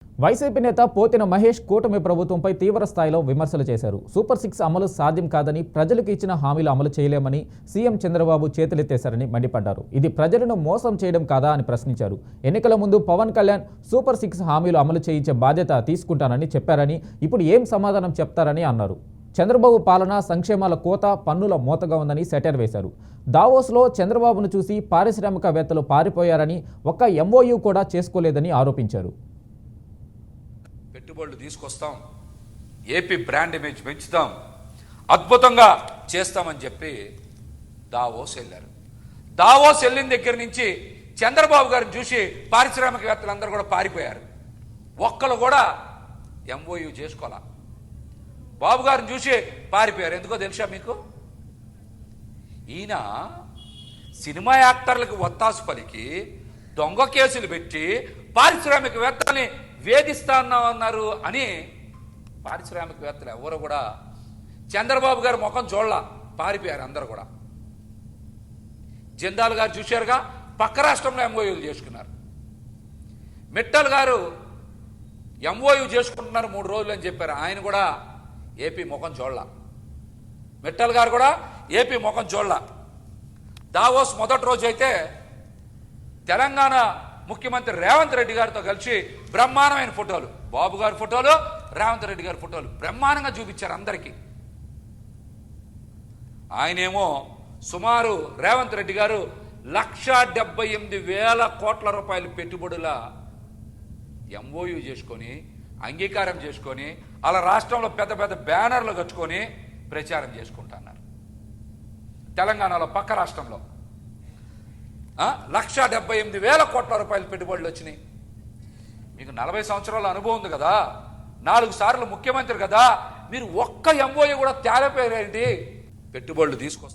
YCP నేత పోతిన మహేష్ కూటమి ప్రభుత్వంపై తీవ్ర స్థాయిలో విమర్శలు చేశారు. సూపర్ 6 అమలు సాధ్యం కాదని, ప్రజలకు ఇచ్చిన హామీలు అమలు చేయలేమని సీఎం చంద్రబాబు చేతులెత్తేశారని మండిపడ్డారు. ఇది ప్రజలను మోసం చేయడం కాదా అని ప్రశ్నించారు. ఎన్నికల ముందు పవన్ కళ్యాణ్ సూపర్ 6 హామీలు అమలు చేయించే బాధ్యత తీసుకుంటానని చెప్పారని, ఇప్పుడు ఏం సమాధానం చెప్తారని అన్నారు. చంద్రబాబు పాలన సంక్షేమాల కోత, పన్నుల మోతగా ఉందని సెటైర్ వేశారు. దావోస్లో చంద్రబాబును చూసి పారిశ్రామికవేత్తలు పారిపోయారని, ఒక్క ఎంఓయూ కూడా చేసుకోలేదని ఆరోపించారు. పెట్టుబడులు తీసుకొస్తాం, ఏపీ బ్రాండ్ ఇమేజ్ పెంచుతాం, అద్భుతంగా చేస్తామని చెప్పి దావోస్ వెళ్ళారు. దావోస్ వెళ్ళిన దగ్గర నుంచి చంద్రబాబు గారిని చూసి పారిశ్రామికవేత్తలందరూ కూడా పారిపోయారు. ఒక్కరు కూడా ఎంఓయూ చేసుకోవాలా. బాబు గారిని చూసి పారిపోయారు. ఎందుకో తెలుసా మీకు? ఈయన సినిమా యాక్టర్లకు ఒత్తాసు పలికి దొంగ కేసులు పెట్టి పారిశ్రామికవేత్తల్ని వేధిస్తాన్నారు అని పారిశ్రామికవేత్తలు ఎవరు కూడా చంద్రబాబు గారి ముఖం చూడలా, పారిపోయారు అందరూ కూడా. జిందాల్ గారు చూశారుగా, పక్క రాష్ట్రంలో ఎంఓయూలు చేసుకున్నారు. మిట్టల్ గారు ఎంఓయూ చేసుకుంటున్నారు 3 రోజులు అని చెప్పారు. ఆయన కూడా ఏపీ ముఖం చూడలా. మిట్టల్ గారు కూడా ఏపీ ముఖం చూడలా. దావోస్ మొదటి రోజు అయితే తెలంగాణ ముఖ్యమంత్రి రేవంత్ రెడ్డి గారితో కలిసి బ్రహ్మాండమైన ఫోటోలు, బాబు గారి ఫోటోలు, రేవంత్ రెడ్డి గారి ఫోటోలు బ్రహ్మాండంగా చూపించారు అందరికీ. ఆయనేమో సుమారు రేవంత్ రెడ్డి గారు 1,78,000 కోట్ల రూపాయలు పెట్టుబడుల ఎంఓయూ చేసుకొని, అంగీకారం చేసుకొని, అలా రాష్ట్రంలో పెద్ద పెద్ద బ్యానర్లు కట్టుకొని ప్రచారం చేసుకుంటున్నారు. తెలంగాణలో పక్క రాష్ట్రంలో 1,78,000 కోట్ల రూపాయలు పెట్టుబడులు వచ్చినాయి. మీకు 40 సంవత్సరాల అనుభవం ఉంది కదా, 4 సార్లు ముఖ్యమంత్రి కదా, మీరు ఒక్క ఎంఓయూ కూడా తేలిపోయారేంటి? పెట్టుబడులు తీసుకొస్తారు.